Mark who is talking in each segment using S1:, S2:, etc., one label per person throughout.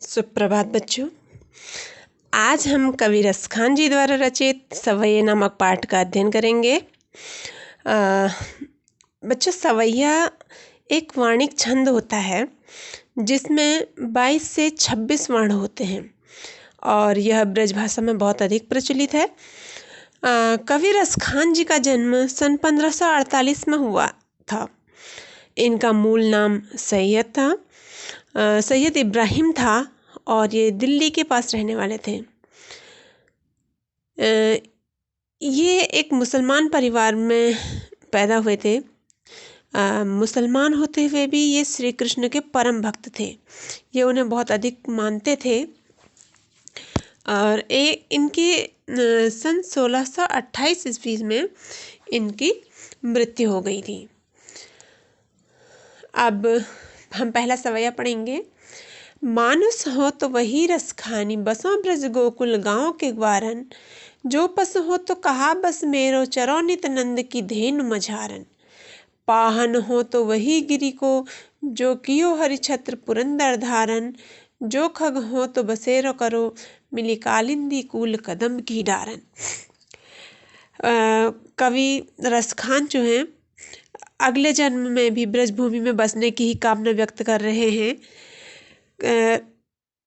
S1: सुप्रभात बच्चों। आज हम कवि रसखान जी द्वारा रचित सवैया नामक पाठ का अध्ययन करेंगे। बच्चों, सवैया एक वाणिक छंद होता है जिसमें 22 से 26 वर्ण होते हैं और यह ब्रज भाषा में बहुत अधिक प्रचलित है। कवि रसखान जी का जन्म सन 1548 में हुआ था। इनका मूल नाम सैयद था, सैयद इब्राहिम था और ये दिल्ली के पास रहने वाले थे। ये एक मुसलमान परिवार में पैदा हुए थे। मुसलमान होते हुए भी ये श्री कृष्ण के परम भक्त थे। ये उन्हें बहुत अधिक मानते थे और इनके सन 1628 ईस्वी में इनकी मृत्यु हो गई थी। अब हम पहला सवैया पढ़ेंगे। मानुस हो तो वही रस खानी, बसों ब्रज गोकुल गाँव के ग्वारन। जो पस हो तो कहा बस मेरो, चरो नित नंद की धेनु मझारन। पाहन हो तो वही गिरी को, जो कियो हरि छत्र पुरंदर धारन। जो खग हो तो बसेरो करो, मिली कालिंदी कूल कदम की डारन। कवि रसखान जो हैं अगले जन्म में भी ब्रजभूमि में बसने की ही कामना व्यक्त कर रहे हैं।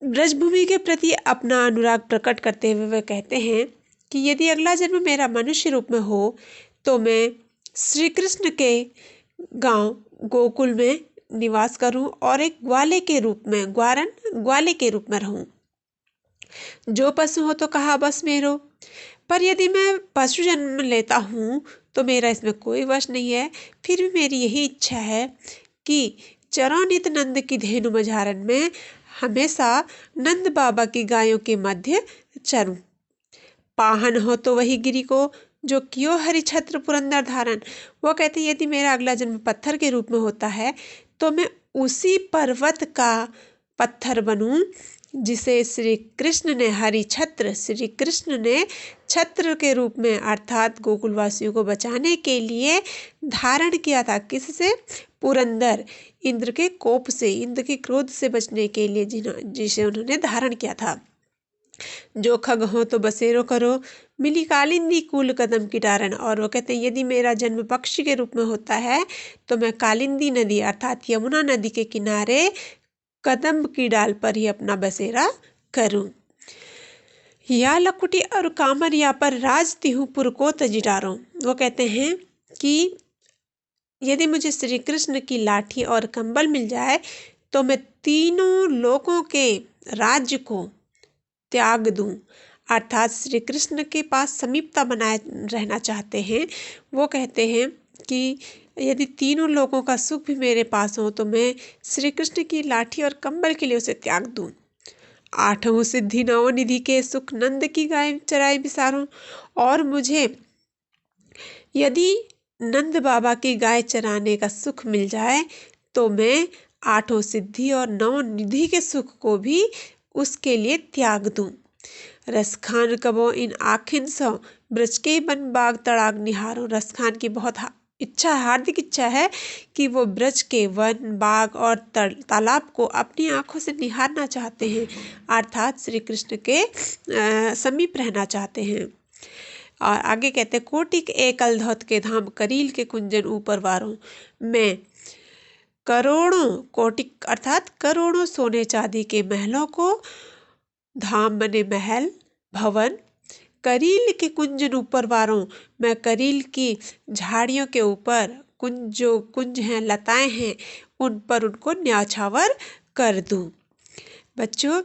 S1: ब्रजभूमि के प्रति अपना अनुराग प्रकट करते हुए वह कहते हैं कि यदि अगला जन्म मेरा मनुष्य रूप में हो तो मैं श्री कृष्ण के गांव गोकुल में निवास करूं और एक ग्वाले के रूप में ग्वाले के रूप में रहूं। जो पशु हो तो कहा बस मेरो, पर यदि मैं पशु जन्म लेता हूँ तो मेरा इसमें कोई वश नहीं है। फिर भी मेरी यही इच्छा है कि चरो नित नंद की धेनु मझारन में हमेशा नंद बाबा की गायों के मध्य चरूं। पाहन हो तो वही गिरी को, जो कियो हरि छत्र पुरंदर धारन। वो कहते यदि मेरा अगला जन्म पत्थर के रूप में होता है तो मैं उसी पर्वत का पत्थर बनूं जिसे श्री कृष्ण ने छत्र के रूप में अर्थात गोकुलवासियों को बचाने के लिए धारण किया था। किससे? पुरंदर, इंद्र के कोप से, इंद्र के क्रोध से बचने के लिए जिसे उन्होंने धारण किया था। जो खग हो तो बसेरो करो, मिली कालिंदी कूल कदम की डारन। और वो कहते हैं यदि मेरा जन्म पक्षी के रूप में होता है तो मैं कालिंदी नदी अर्थात यमुना नदी के किनारे कदम की डाल पर ही अपना बसेरा करूं। या लकुटी और कामरिया पर राजती हूँ पुर को तजिडारों। वो कहते हैं कि यदि मुझे श्री कृष्ण की लाठी और कंबल मिल जाए तो मैं तीनों लोगों के राज्य को त्याग दूं। अर्थात श्री कृष्ण के पास समीपता बनाए रहना चाहते हैं। वो कहते हैं कि यदि तीनों लोगों का सुख भी मेरे पास हो तो मैं श्री कृष्ण की लाठी और कंबल के लिए उसे त्याग दूं। आठों सिद्धि नवो निधि के सुख, नंद की गाय चराई बिसारूं। और मुझे यदि नंद बाबा की गाय चराने का सुख मिल जाए तो मैं आठों सिद्धि और नौ निधि के सुख को भी उसके लिए त्याग दूं। रसखान कबो इन आखिन सो, ब्रज के बन बाग तड़ाग निहारो। रसखान की बहुत हार्दिक इच्छा है कि वो ब्रज के वन, बाग और तालाब को अपनी आंखों से निहारना चाहते हैं, अर्थात श्री कृष्ण के समीप रहना चाहते हैं। और आगे कहते हैं कोटिक एकल धौत के धाम, करील के कुंजन ऊपर वारों। मैं करोड़ों, कोटिक अर्थात करोड़ों सोने चांदी के महलों को, धाम बने महल भवन, करील के कुंजन ऊपर वारों, मैं करील की झाड़ियों के ऊपर कुंज हैं, लताएं हैं, उन पर उनको न्याछावर कर दूं। बच्चों,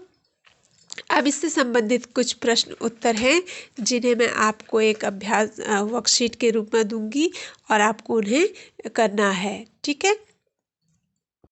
S1: अब इससे संबंधित कुछ प्रश्न उत्तर हैं जिन्हें मैं आपको एक अभ्यास वर्कशीट के रूप में दूंगी और आपको उन्हें करना है। ठीक है।